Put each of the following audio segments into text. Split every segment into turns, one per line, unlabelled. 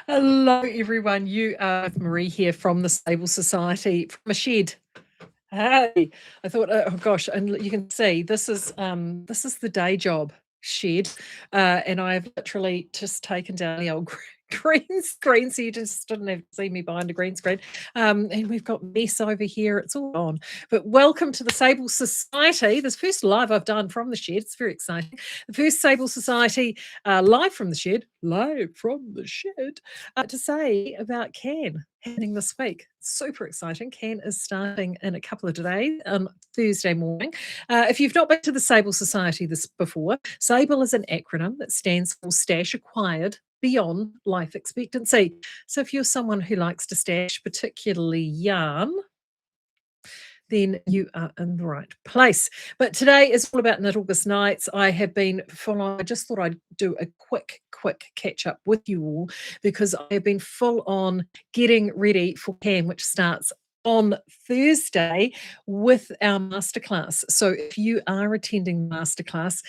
Hello, everyone. You are with Marie here from the Sable Society from a shed. Hey, I thought, oh gosh, and you can see this is the day job shed, and I've literally just taken down the old green screen, so you just didn't have to see me behind a green screen. And we've got mess over here; it's all on. But welcome to the Sable Society. This first live I've done from the shed. It's very exciting. The first Sable Society live from the shed, to say about KAN happening this week. Super exciting. KAN is starting in a couple of days, Thursday morning. If you've not been to the Sable Society this before, Sable is an acronym that stands for Stash Acquired Beyond Life Expectancy. So if you're someone who likes to stash, particularly yarn, then you are in the right place. But today is all about Knit August Nights. I have been full on. I just thought I'd do a quick catch up with you all because I have been full on getting ready for KAN, which starts on Thursday with our masterclass. So if you are attending masterclass,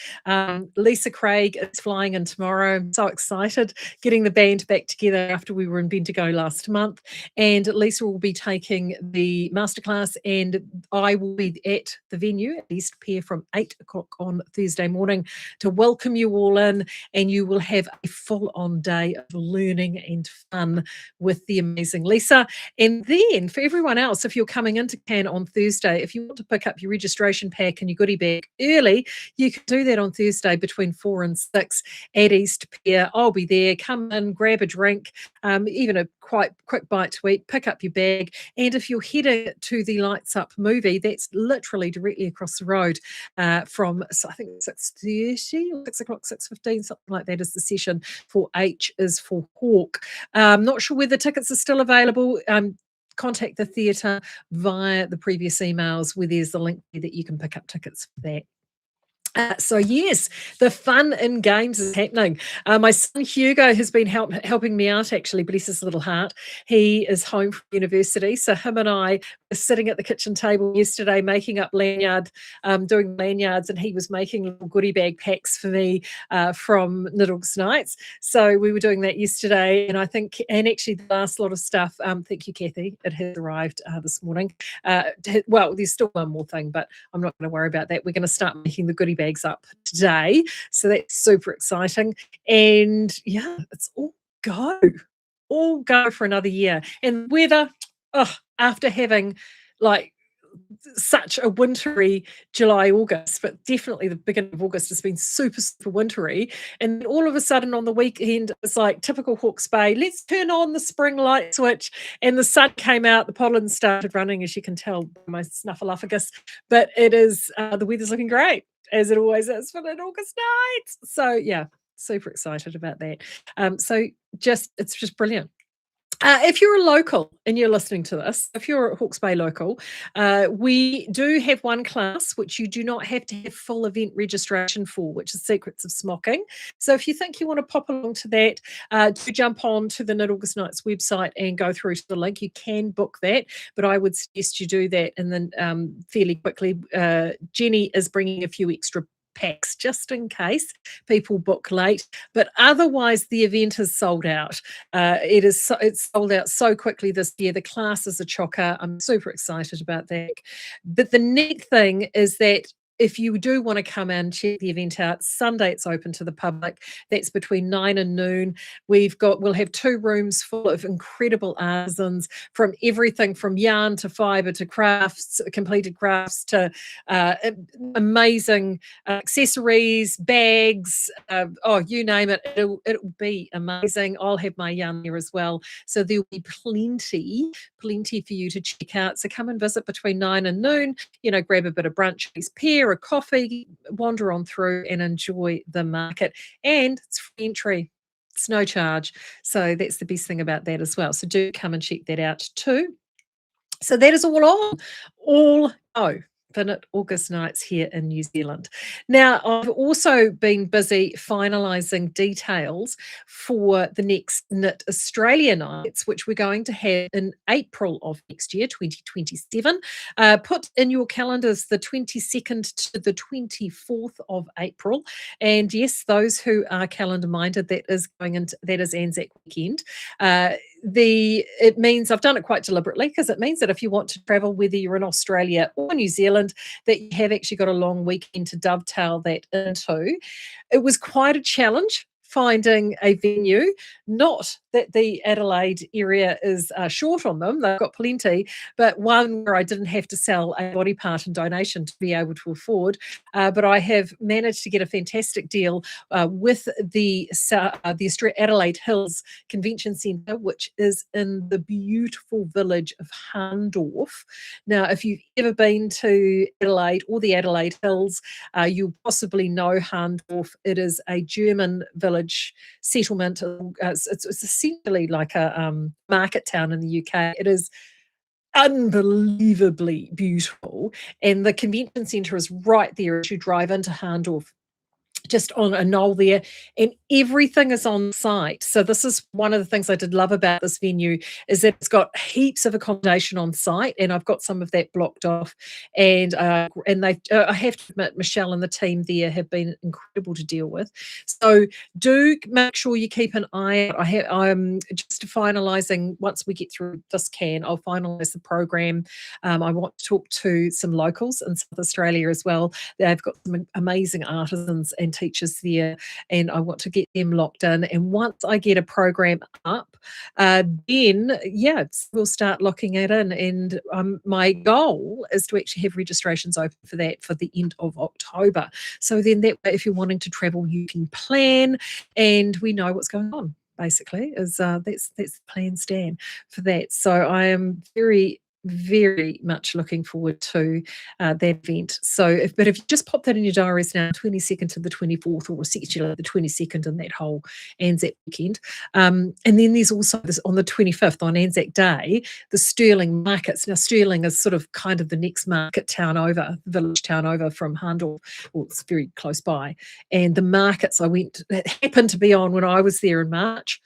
Lisa Craig is flying in tomorrow. I'm so excited, getting the band back together after we were in Bendigo last month. And Lisa will be taking the masterclass, and I will be at the venue at East Pier from 8 o'clock on Thursday morning to welcome you all in, and you will have a full-on day of learning and fun with the amazing Lisa. And then for everyone else, if you're coming into KAN on Thursday, if you want to pick up your registration pack and your goodie bag early, you can do that on Thursday between 4 and 6 at East Pier. I'll be there. Come in, grab a drink, even a quite quick bite to eat, pick up your bag. And if you're heading to the Lights Up movie, that's literally directly across the road from, I think, 6:30 or 6 o'clock, 6:15, something like that is the session. For H is for Hawk. Not sure whether tickets are still available. Contact the theatre via the previous emails where there's the link there that you can pick up tickets for that. So yes, the fun in games is happening. My son Hugo has been helping me out, actually, bless his little heart. He is home from university, so him and I were sitting at the kitchen table yesterday making up doing lanyards, and he was making little goodie bag packs for me from Knit August Nights. So we were doing that yesterday, and actually the last lot of stuff, thank you, Kathy, it has arrived this morning. Well, there's still one more thing, but I'm not going to worry about that. We're going to start making the goodie bags up today, so that's super exciting. And yeah, it's all go for another year. And weather, after having like such a wintry July, August, but definitely the beginning of August has been super wintry. And all of a sudden on the weekend, it's like typical Hawke's Bay, let's turn on the spring light switch. And the sun came out, the pollen started running, as you can tell by my snuffleupagus. But the weather's looking great, as it always is for an August night. So yeah, super excited about that. It's just brilliant. If you're a local and you're listening to this, if you're a Hawke's Bay local, we do have one class which you do not have to have full event registration for, which is Secrets of Smocking. So if you think you want to pop along to that, do jump on to the Knit August Nights website and go through to the link. You can book that, but I would suggest you do that and then fairly quickly. Jenny is bringing a few extra packs just in case people book late, but otherwise the event is sold out. It's sold out so quickly this year. The class is a chocker. I'm super excited about that. But the neat thing is that if you do want to come and check the event out, Sunday it's open to the public. That's between 9 and noon. We'll have 2 rooms full of incredible artisans, from everything from yarn to fibre to crafts, completed crafts, to amazing accessories, bags, you name it. It'll be amazing. I'll have my yarn there as well. So there'll be plenty for you to check out. So come and visit between 9 and noon, grab a bit of brunch, a coffee, wander on through and enjoy the market. And it's free entry. It's no charge. So that's the best thing about that as well. So do come and check that out too. So that is all on. All infinite August nights here in New Zealand. Now, I've also been busy finalising details for the next Knit Australia nights, which we're going to have in April of next year, 2027. Put in your calendars the 22nd to the 24th of April. And yes, those who are calendar minded, that is Anzac weekend. It means I've done it quite deliberately because it means that if you want to travel, whether you're in Australia or New Zealand, that you have actually got a long weekend to dovetail that into. It was quite a challenge finding a venue. Not that the Adelaide area is short on them, they've got plenty, but one where I didn't have to sell a body part and donation to be able to afford. But I have managed to get a fantastic deal with the Adelaide Hills Convention Centre, which is in the beautiful village of Harndorf. Now, if you've ever been to Adelaide or the Adelaide Hills, you'll possibly know Harndorf. It is a German village settlement. It's essentially like a market town in the UK. It is unbelievably beautiful, and the convention centre is right there as you drive into Harndorf, just on a knoll there, and everything is on site. So this is one of the things I did love about this venue, is that it's got heaps of accommodation on site, and I've got some of that blocked off. And they, I have to admit, Michelle and the team there have been incredible to deal with. So do make sure you keep an eye out. I'm just finalising, once we get through this can, I'll finalise the program. I want to talk to some locals in South Australia as well. They've got some amazing artisans and teachers there, and I want to get them locked in. And once I get a program up, then yeah, we'll start locking it in. And my goal is to actually have registrations open for that for the end of October. So then that way, if you're wanting to travel, you can plan, and we know what's going on. Basically, is that's the plan, Stan, for that. So I am very much looking forward to that event. So, but if you just pop that in your diaries now, 22nd to the 24th, or essentially the 22nd and that whole Anzac weekend. And then there's also this on the 25th, on Anzac Day, the Stirling markets. Now, Stirling is sort of kind of the next market town over, village town over from Handel. Well, it's very close by. And the markets that happened to be on when I was there in March,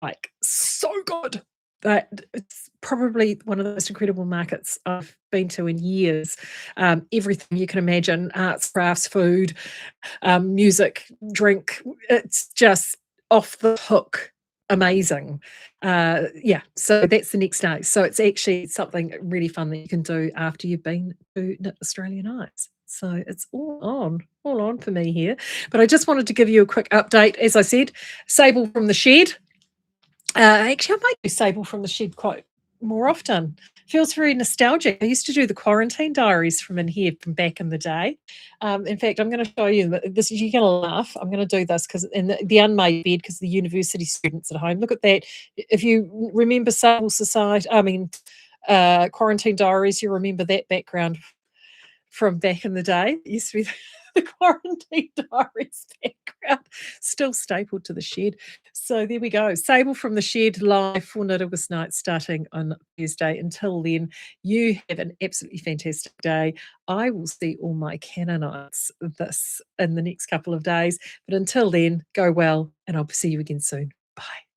like, so good. That it's probably one of the most incredible markets I've been to in years. Everything you can imagine, arts, crafts, food, music, drink. It's just off the hook amazing. Yeah, so that's the next day. So it's actually something really fun that you can do after you've been to Knit Australia Nights. So it's all on for me here. But I just wanted to give you a quick update. As I said, Sable from the shed. Actually, I might do Sable from the shed quite more often. Feels very nostalgic. I used to do the quarantine diaries from in here from back in the day. In fact, I'm going to show you this. You're going to laugh. I'm going to do this because in the unmade bed, because the university students at home. Look at that. If you remember Sable Society, quarantine diaries, you remember that background from back in the day. It used to be the quarantine diaries background, still stapled to the shed. So there we go. Sable from the shed, live for Knit August night, starting on Thursday. Until then, you have an absolutely fantastic day. I will see all my Canaanites this in the next couple of days. But until then, go well, and I'll see you again soon. Bye.